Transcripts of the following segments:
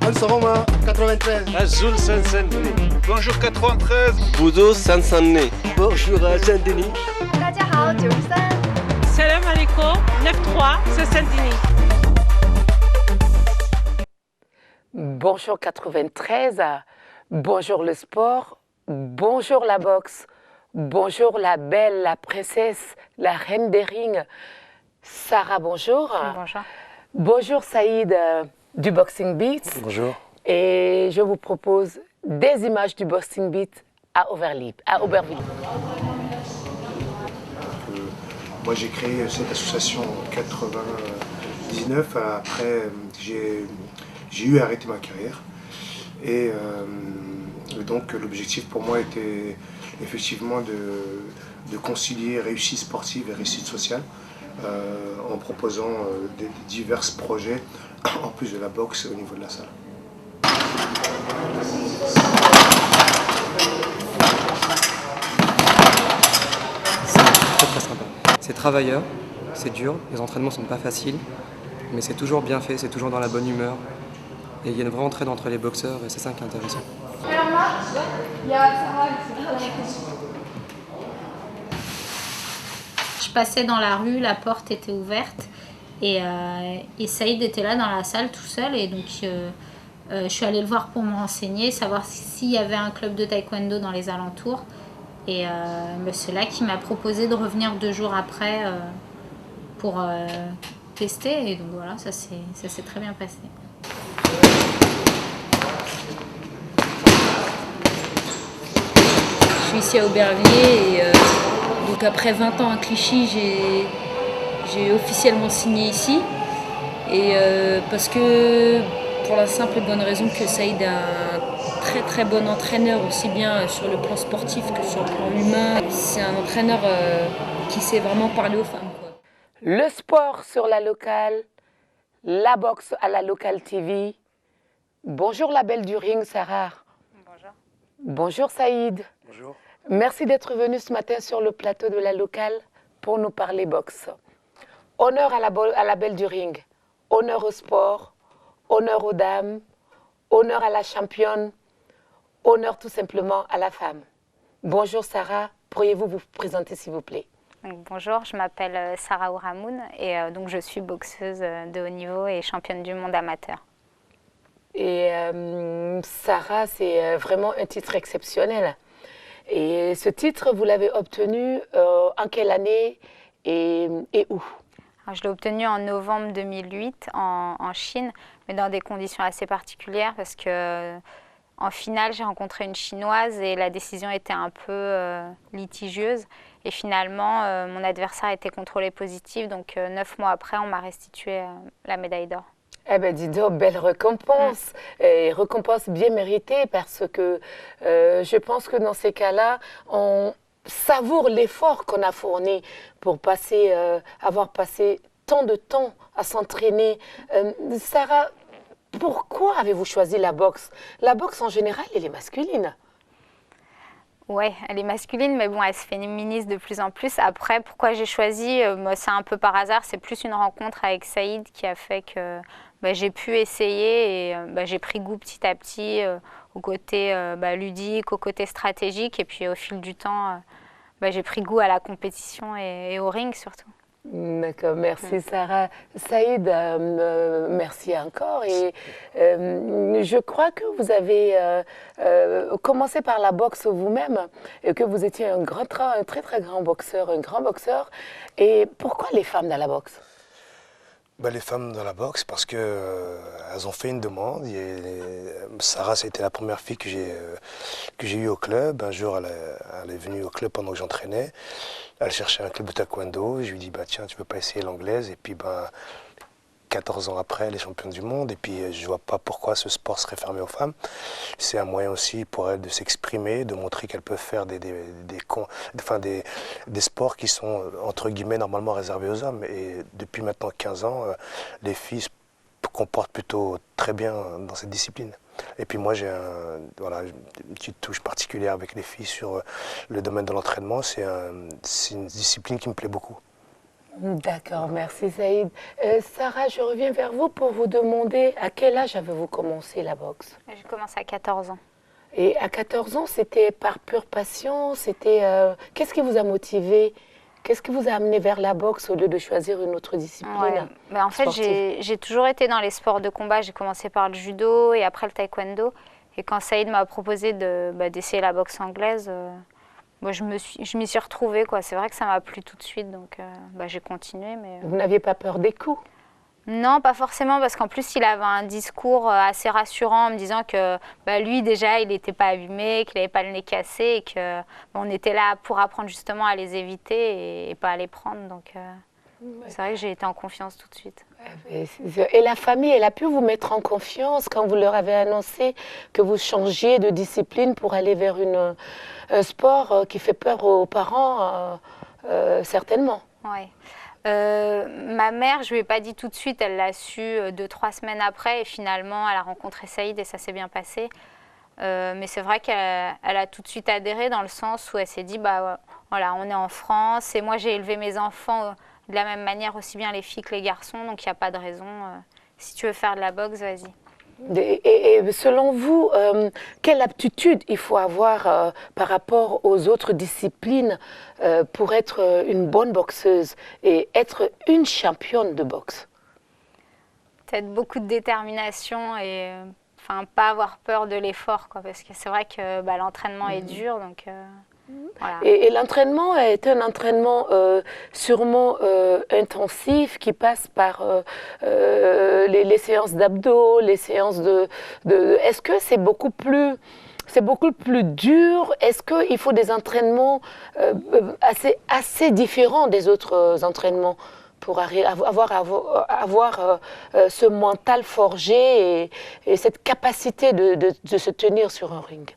Ansaroma 93. Azul Saint-Denis. Bonjour 93. Boudou Saint-Denis. Bonjour Saint-Denis. 大家好93. Salam alaikum 93, c'est Saint-Denis. Bonjour 93, bonjour le sport, bonjour la boxe, bonjour la belle, la princesse, la reine des rings. Sarah, bonjour. Bonjour. Bonjour Saïd du Boxing Beat. Bonjour. Et je vous propose des images du Boxing Beat à Aubervilliers. Moi j'ai créé cette association en 99, après j'ai eu à arrêter ma carrière. Et donc l'objectif pour moi était effectivement de concilier réussite sportive et réussite sociale en proposant des divers projets en plus de la boxe au niveau de la salle. C'est très sympa. C'est travailleur, c'est dur, les entraînements sont pas faciles, mais c'est toujours bien fait, c'est toujours dans la bonne humeur. Et il y a une vraie entraide entre les boxeurs et c'est ça qui est intéressant. Je passais dans la rue, la porte était ouverte et Saïd était là dans la salle tout seul et donc je suis allée le voir pour me renseigner, savoir s'il y avait un club de taekwondo dans les alentours. Et c'est là qui m'a proposé de revenir 2 jours après pour tester. Et donc voilà, ça s'est très bien passé. Je suis ici à Aubervilliers et donc après 20 ans à Clichy, j'ai officiellement signé ici. Et parce que pour la simple et bonne raison que Saïd a un très bon entraîneur, aussi bien sur le plan sportif que sur le plan humain. C'est un entraîneur qui sait vraiment parler aux femmes, quoi. Le sport sur la locale, la boxe à la locale TV. Bonjour la belle du ring, Sarah. Bonjour. Bonjour Saïd. Bonjour. Merci d'être venu ce matin sur le plateau de la locale pour nous parler boxe. Honneur à la belle du ring, honneur au sport, honneur aux dames, honneur à la championne, honneur tout simplement à la femme. Bonjour Sarah, pourriez-vous vous présenter s'il vous plaît? Bonjour, je m'appelle Sarah Ouramoun et donc je suis boxeuse de haut niveau et championne du monde amateur. Et Sarah, c'est vraiment un titre exceptionnel. Et ce titre, vous l'avez obtenu en quelle année et où? Alors, je l'ai obtenu en novembre 2008 en Chine, mais dans des conditions assez particulières parce que en finale, j'ai rencontré une Chinoise et la décision était un peu litigieuse. Et finalement, mon adversaire a été contrôlé positif, donc 9 mois après, on m'a restitué la médaille d'or. Eh bien, dis donc, belle récompense, et récompense bien méritée parce que je pense que dans ces cas-là, on savoure l'effort qu'on a fourni pour avoir passé tant de temps à s'entraîner. Sarah, pourquoi avez-vous choisi la boxe? La boxe, en général, elle est masculine. Ouais, elle est masculine, mais bon, elle se féminise de plus en plus. Après, pourquoi j'ai choisi, c'est un peu par hasard, c'est plus une rencontre avec Saïd qui a fait que j'ai pu essayer et j'ai pris goût petit à petit au côté ludique, au côté stratégique. Et puis au fil du temps, j'ai pris goût à la compétition et au ring surtout. D'accord, merci Sarah. Saïd, merci encore. Et je crois que vous avez commencé par la boxe vous-même et que vous étiez un très grand boxeur, un grand boxeur. Et pourquoi les femmes dans la boxe? Les femmes dans la boxe parce que elles ont fait une demande. Sarah, c'était la première fille que j'ai eue au club. Un jour, elle est venue au club pendant que j'entraînais. Elle cherchait un club de taekwondo. Je lui ai dit, tiens, tu veux pas essayer l'anglaise? Et puis, 14 ans après, elle est championne du monde. Et puis, je vois pas pourquoi ce sport serait fermé aux femmes. C'est un moyen aussi pour elle de s'exprimer, de montrer qu'elle peut faire des sports qui sont, entre guillemets, normalement réservés aux hommes. Et depuis maintenant 15 ans, les filles se comportent plutôt très bien dans cette discipline. Et puis moi, j'ai une petite touche particulière avec les filles sur le domaine de l'entraînement. C'est une discipline qui me plaît beaucoup. D'accord, merci Saïd. Sarah, je reviens vers vous pour vous demander à quel âge avez-vous commencé la boxe? J'ai commencé à 14 ans. Et à 14 ans, c'était par pure passion, qu'est-ce qui vous a motivé? Qu'est-ce qui vous a amené vers la boxe au lieu de choisir une autre discipline En fait, j'ai toujours été dans les sports de combat. J'ai commencé par le judo et après le taekwondo. Et quand Saïd m'a proposé d'essayer la boxe anglaise, moi, je m'y suis retrouvée, quoi. C'est vrai que ça m'a plu tout de suite, donc j'ai continué. Mais... Vous n'aviez pas peur des coups? Non, pas forcément, parce qu'en plus, il avait un discours assez rassurant en me disant que lui, déjà, il n'était pas abîmé, qu'il n'avait pas le nez cassé et qu'on était là pour apprendre justement à les éviter et pas à les prendre. Donc, c'est vrai que j'ai été en confiance tout de suite. Et la famille, elle a pu vous mettre en confiance quand vous leur avez annoncé que vous changiez de discipline pour aller vers un sport qui fait peur aux parents, certainement. Oui. Ma mère, je ne lui ai pas dit tout de suite, elle l'a su 2-3 semaines après et finalement elle a rencontré Saïd et ça s'est bien passé. Mais c'est vrai qu'elle a tout de suite adhéré dans le sens où elle s'est dit, voilà, on est en France et moi j'ai élevé mes enfants de la même manière, aussi bien les filles que les garçons, donc il n'y a pas de raison. Si tu veux faire de la boxe, vas-y. Et selon vous, quelle aptitude il faut avoir par rapport aux autres disciplines pour être une bonne boxeuse et être une championne de boxe? Peut-être beaucoup de détermination et pas avoir peur de l'effort, quoi, parce que c'est vrai que l'entraînement est dur. Donc, voilà. Et l'entraînement est un entraînement sûrement intensif qui passe par les séances d'abdos, les séances Est-ce que c'est beaucoup plus dur? Est-ce qu'il faut des entraînements assez différents des autres entraînements pour avoir ce mental forgé et cette capacité de se tenir sur un ring?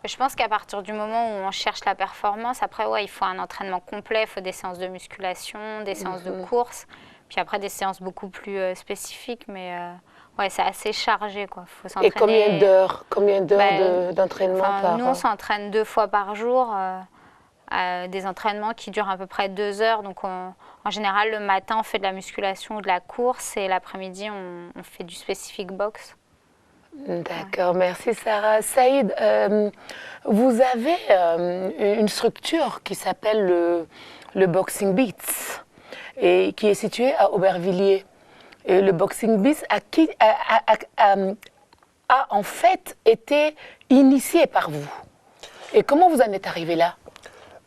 Je pense qu'à partir du moment où on cherche la performance, après, il faut un entraînement complet, il faut des séances de musculation, des séances de course, puis après des séances beaucoup plus spécifiques, mais c'est assez chargé, quoi. Faut s'entraîner. Et combien d'heures d'entraînement par Nous, on s'entraîne 2 fois par jour, des entraînements qui durent à peu près 2 heures. Donc, en général, le matin, on fait de la musculation ou de la course, et l'après-midi, on fait du spécifique boxe. D'accord, merci Sarah. Saïd, vous avez une structure qui s'appelle le Boxing Beats et qui est située à Aubervilliers. Et le Boxing Beats a en fait été initié par vous. Et comment vous en êtes arrivé là?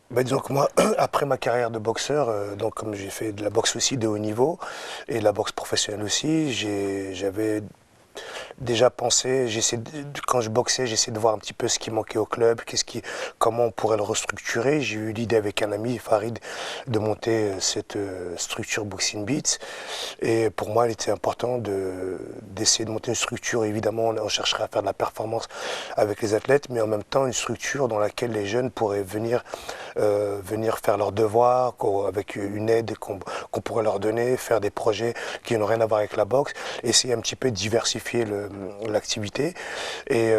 Disons que moi, après ma carrière de boxeur, donc comme j'ai fait de la boxe aussi de haut niveau et de la boxe professionnelle aussi, j'avais déjà pensé, quand je boxais, j'essayais de voir un petit peu ce qui manquait au club, comment on pourrait le restructurer. J'ai eu l'idée avec un ami, Farid, de monter cette structure Boxing Beats. Et pour moi, il était important d'essayer de monter une structure. Évidemment, on chercherait à faire de la performance avec les athlètes, mais en même temps, une structure dans laquelle les jeunes pourraient venir faire leurs devoirs, avec une aide qu'on pourrait leur donner, faire des projets qui n'ont rien à voir avec la boxe, essayer un petit peu de diversifier l'activité. Et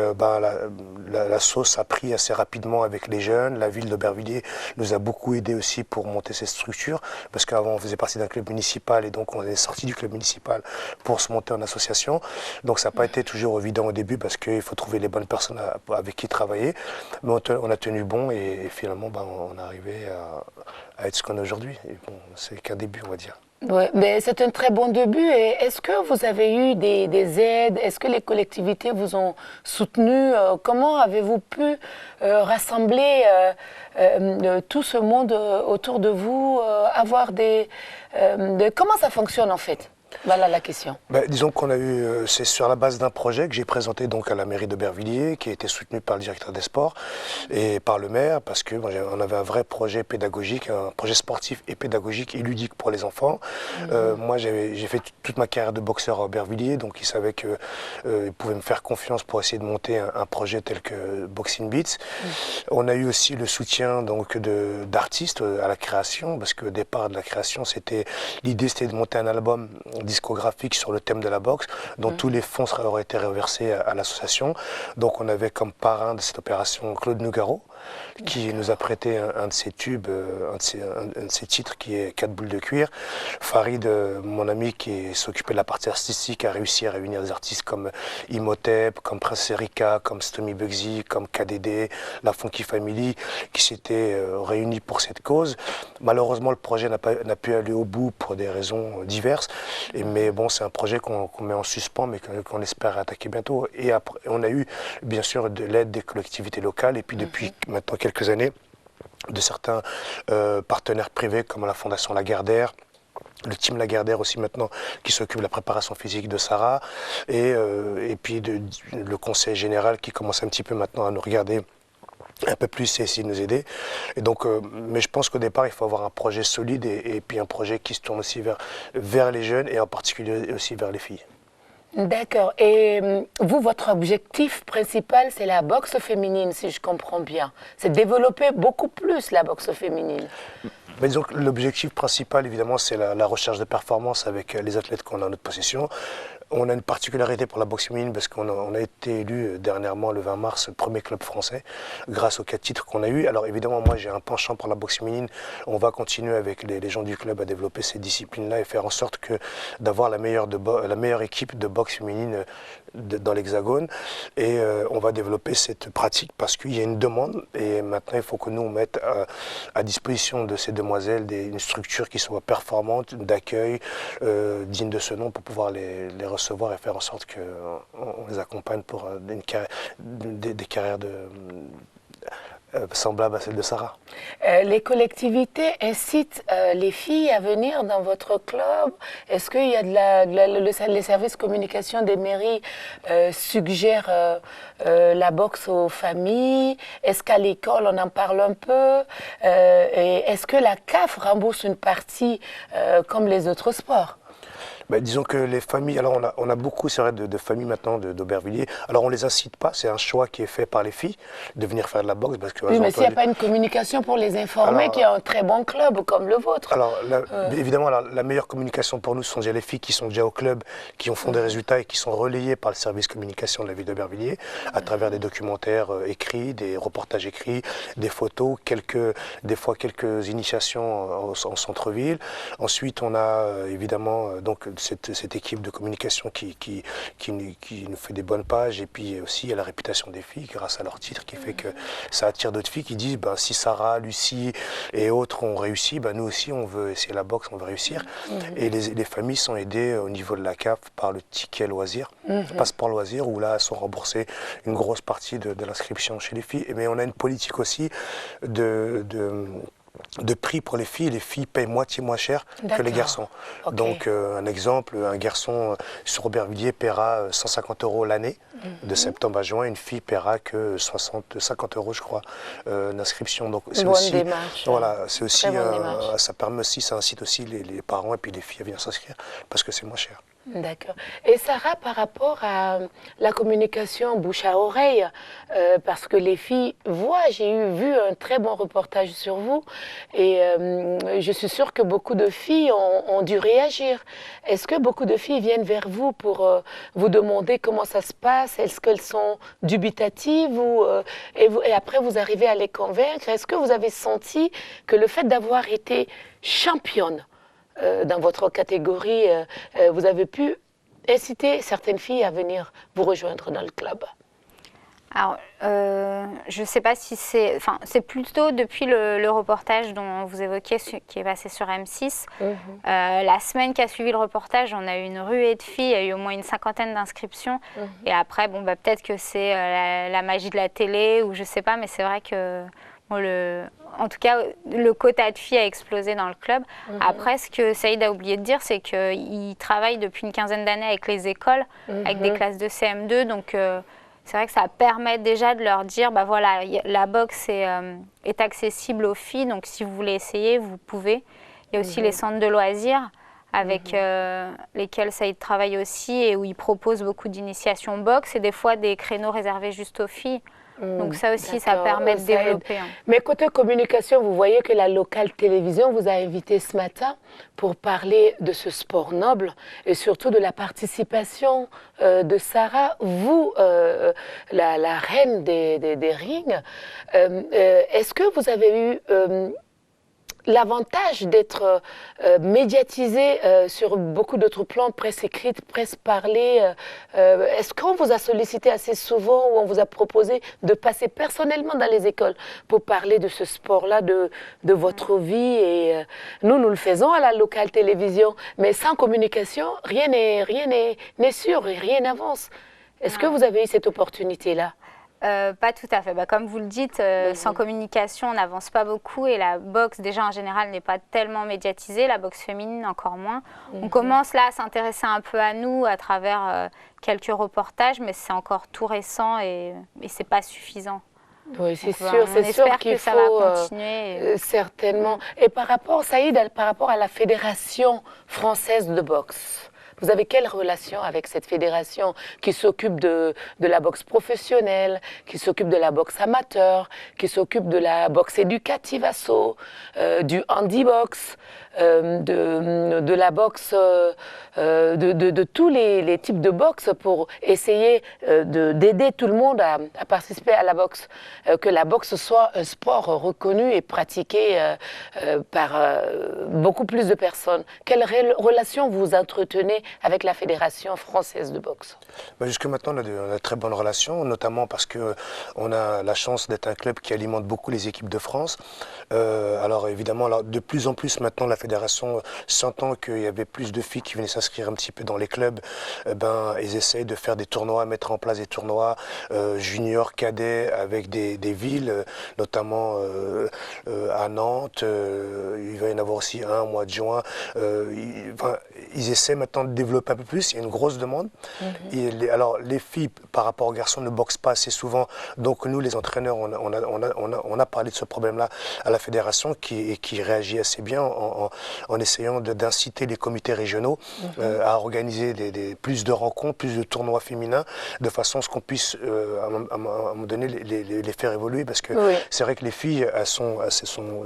la sauce a pris assez rapidement avec les jeunes. La ville d'Aubervilliers nous a beaucoup aidé aussi pour monter cette structure, parce qu'avant on faisait partie d'un club municipal et donc on est sorti du club municipal pour se monter en association. Donc ça n'a pas été toujours évident au début parce qu'il faut trouver les bonnes personnes avec qui travailler. Mais on a tenu bon et finalement on est arrivé à être ce qu'on est aujourd'hui. Et bon, c'est qu'un début, on va dire. Ouais, mais c'est un très bon début. Et est-ce que vous avez eu des aides? Est-ce que les collectivités vous ont soutenu? Comment avez-vous pu rassembler tout ce monde autour de vous? Comment ça fonctionne en fait? Voilà la question. Disons qu'on a eu, c'est sur la base d'un projet que j'ai présenté donc à la mairie d'Aubervilliers, qui a été soutenu par le directeur des sports et par le maire, parce que on avait un vrai projet pédagogique, un projet sportif et pédagogique et ludique pour les enfants. Moi, j'ai fait toute ma carrière de boxeur à Aubervilliers, donc ils savaient qu'ils pouvaient me faire confiance pour essayer de monter un projet tel que Boxing Beats. On a eu aussi le soutien donc d'artistes à la création, parce qu'au départ de la création, l'idée c'était de monter un album discographique sur le thème de la boxe, dont tous les fonds auraient été reversés à l'association. Donc on avait comme parrain de cette opération Claude Nougaro, qui nous a prêté un de ses tubes, un de ses titres qui est 4 boules de cuir. Farid, mon ami qui s'occupait de la partie artistique, a réussi à réunir des artistes comme Imhotep, comme Prince Erika, comme Stomy Bugsy, comme KDD, la Funky Family, qui s'étaient réunis pour cette cause. Malheureusement, le projet n'a pu aller au bout pour des raisons diverses, mais bon, c'est un projet qu'on met en suspens, mais qu'on espère attaquer bientôt. Et après, on a eu bien sûr de l'aide des collectivités locales, et puis depuis maintenant quelques années, de certains partenaires privés comme la Fondation Lagardère, le team Lagardère aussi maintenant qui s'occupe de la préparation physique de Sarah, et puis le conseil général qui commence un petit peu maintenant à nous regarder un peu plus et essayer de nous aider. Et donc, mais je pense qu'au départ, il faut avoir un projet solide et puis un projet qui se tourne aussi vers les jeunes et en particulier aussi vers les filles. D'accord. Et vous, votre objectif principal, c'est la boxe féminine, si je comprends bien. C'est développer beaucoup plus la boxe féminine. Mais disons que l'objectif principal, évidemment, c'est la recherche de performance avec les athlètes qu'on a en notre possession. On a une particularité pour la boxe féminine parce qu'on a été élu dernièrement, le 20 mars, premier club français, grâce aux 4 titres qu'on a eus. Alors évidemment, moi j'ai un penchant pour la boxe féminine. On va continuer avec les gens du club à développer ces disciplines-là et faire en sorte d'avoir la meilleure équipe de boxe féminine dans l'Hexagone. Et on va développer cette pratique parce qu'il y a une demande. Et maintenant, il faut que nous, on mette à disposition de ces demoiselles une structure qui soit performante, d'accueil, digne de ce nom pour pouvoir les recevoir et faire en sorte qu'on les accompagne pour des carrières semblables à celles de Sarah. Les collectivités incitent les filles à venir dans votre club. Est-ce qu'il y a les services communication des mairies suggèrent la boxe aux familles? Est-ce qu'à l'école on en parle un peu? Et est-ce que la CAF rembourse une partie comme les autres sports? Ben, disons que les familles, alors on a beaucoup, c'est vrai, de familles maintenant d'Aubervilliers. Alors on les incite pas, c'est un choix qui est fait par les filles de venir faire de la boxe. Parce que, oui, mais s'il n'y a pas une communication pour les informer qu'il y a un très bon club comme le vôtre. Alors évidemment, la meilleure communication pour nous, ce sont déjà les filles qui sont déjà au club, qui font des résultats et qui sont relayées par le service communication de la ville d'Aubervilliers à travers des documentaires écrits, des reportages écrits, des photos, des fois quelques initiations en centre-ville. Ensuite, on a évidemment donc cette équipe de communication qui nous fait des bonnes pages, et puis aussi il y a la réputation des filles grâce à leur titre qui fait que ça attire d'autres filles qui disent ben, si Sarah, Lucie et autres ont réussi, ben, nous aussi on veut essayer la boxe, on veut réussir. Et les familles sont aidées au niveau de la CAF par le ticket loisir, passeport loisir, où là elles sont remboursées une grosse partie de l'inscription chez les filles. Mais on a une politique aussi de prix pour les filles payent moitié moins cher que les garçons. Okay. Donc un exemple, un garçon sur Aubervilliers paiera 150 € l'année, de septembre à juin, une fille paiera que 50 € je crois d'inscription. Donc c'est aussi démarche. Voilà, c'est aussi ça permet aussi, ça incite aussi les parents et puis les filles à venir s'inscrire parce que c'est moins cher. D'accord. Et Sarah, par rapport à la communication bouche à oreille, parce que les filles voient, j'ai vu un très bon reportage sur vous, et je suis sûre que beaucoup de filles ont dû réagir. Est-ce que beaucoup de filles viennent vers vous pour vous demander comment ça se passe? Est-ce qu'elles sont dubitatives et après vous arrivez à les convaincre? Est-ce que vous avez senti que le fait d'avoir été championne dans votre catégorie, vous avez pu inciter certaines filles à venir vous rejoindre dans le club? Alors, je ne sais pas si c'est... Enfin, c'est plutôt depuis le reportage dont vous évoquiez, qui est passé sur M6. La semaine qui a suivi le reportage, on a eu une ruée de filles, il y a eu au moins une 50aine d'inscriptions. Et après, bon, bah, peut-être que c'est la magie de la télé, ou je ne sais pas, mais c'est vrai que... En tout cas, le quota de filles a explosé dans le club. Après, ce que Saïd a oublié de dire, c'est qu'il travaille depuis une quinzaine d'années avec les écoles, avec des classes de CM2. Donc, c'est vrai que ça permet déjà de leur dire, bah voilà, la boxe est accessible aux filles. Donc, si vous voulez essayer, vous pouvez. Il y a aussi les centres de loisirs avec lesquels Saïd travaille aussi et où il propose beaucoup d'initiations boxe et des fois des créneaux réservés juste aux filles. Donc ça aussi, ça D'accord, permet de ça aide. développer. Hein. Mais côté communication, vous voyez que la locale télévision vous a invité ce matin pour parler de ce sport noble et surtout de la participation de Sarah, vous, la reine des rings. Est-ce que vous avez eu l'avantage d'être médiatisé sur beaucoup d'autres plans, presse écrite, presse parlée? Est-ce qu'on vous a sollicité assez souvent ou on vous a proposé de passer personnellement dans les écoles pour parler de ce sport-là, de votre vie? Et nous le faisons à la locale télévision, mais sans communication, rien n'est sûr et rien n'avance. Est-ce que vous avez eu cette opportunité-là? Pas tout à fait. Comme vous le dites, sans communication, on n'avance pas beaucoup et la boxe, déjà en général, n'est pas tellement médiatisée, la boxe féminine encore moins. On commence là à s'intéresser un peu à nous à travers quelques reportages, mais c'est encore tout récent et c'est pas suffisant. Oui, c'est Donc, sûr, on c'est espère sûr qu'il que ça faut va continuer. certainement. Et par rapport, Saïd, par rapport à la Fédération française de boxe, vous avez quelle relation avec cette fédération qui s'occupe de la boxe professionnelle, qui s'occupe de la boxe amateur, qui s'occupe de la boxe éducative asso, du handibox, de la boxe, de tous les types de boxe pour essayer d'aider tout le monde à participer à la boxe, que la boxe soit un sport reconnu et pratiqué par beaucoup plus de personnes. Quelle relation vous entretenez avec la Fédération française de boxe? Jusque maintenant, on a de très bonnes relations, notamment parce qu'on a la chance d'être un club qui alimente beaucoup les équipes de France. Alors évidemment, de plus en plus maintenant, la Fédération, sentant qu'il y avait plus de filles qui venaient s'inscrire un petit peu dans les clubs, ils essayent de faire des tournois, mettre en place des tournois juniors, cadets, avec des villes, notamment à Nantes. Il va y en avoir aussi un au mois de juin. Ils essaient maintenant de développer un peu plus, il y a une grosse demande. Alors les filles par rapport aux garçons ne boxent pas assez souvent, donc nous les entraîneurs on a parlé de ce problème-là à la fédération qui réagit assez bien en essayant d'inciter les comités régionaux à organiser plus de rencontres, plus de tournois féminins, de façon à ce qu'on puisse à un moment donné les faire évoluer, parce que c'est vrai que les filles elles sont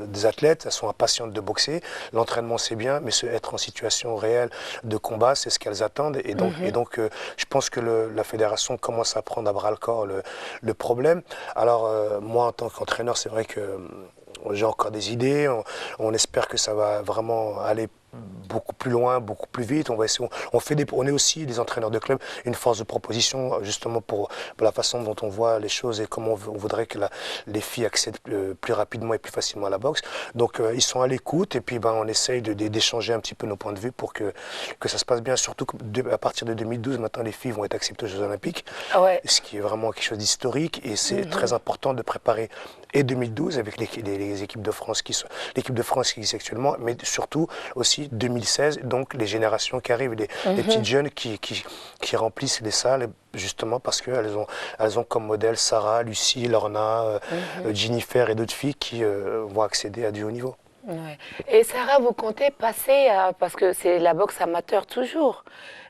des athlètes, elles sont impatientes de boxer, l'entraînement c'est bien, mais être en situation réelle de combat, c'est ce qu'elles attendent. Et donc, je pense que la fédération commence à prendre à bras le corps le problème. Alors, moi, en tant qu'entraîneur, c'est vrai que j'ai encore des idées. On espère que ça va vraiment aller beaucoup plus loin, beaucoup plus vite. On est aussi des entraîneurs de club, une force de proposition justement pour la façon dont on voit les choses et comment on voudrait que les filles accèdent plus rapidement et plus facilement à la boxe. Donc ils sont à l'écoute et puis on essaye d'échanger un petit peu nos points de vue pour que ça se passe bien. Surtout qu'à partir de 2012, maintenant les filles vont être acceptées aux Jeux Olympiques, ce qui est vraiment quelque chose d'historique et c'est très important de préparer et 2012 avec les équipes de France l'équipe de France qui existe actuellement, mais surtout aussi 2016, donc les générations qui arrivent, les petites jeunes qui remplissent les salles, justement parce qu'elles ont comme modèle Sarah, Lucie, Lorna, Jennifer et d'autres filles qui vont accéder à du haut niveau. Ouais. Et Sarah, vous comptez passer, parce que c'est la boxe amateur toujours,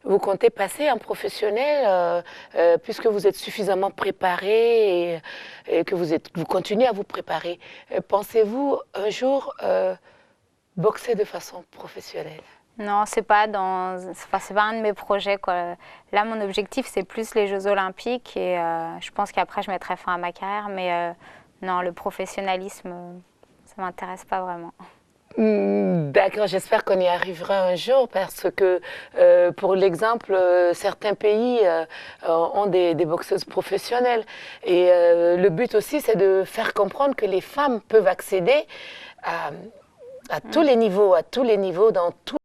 vous comptez passer en professionnel puisque vous êtes suffisamment préparé et que vous continuez à vous préparer. Pensez-vous un jour boxer de façon professionnelle? Non, c'est pas un de mes projets, quoi. Là, mon objectif, c'est plus les Jeux Olympiques et je pense qu'après, je mettrai fin à ma carrière. Mais non, le professionnalisme, ça m'intéresse pas vraiment. D'accord, j'espère qu'on y arrivera un jour parce que, pour l'exemple, certains pays ont des boxeuses professionnelles. Et le but aussi, c'est de faire comprendre que les femmes peuvent accéder à tous les niveaux, dans tous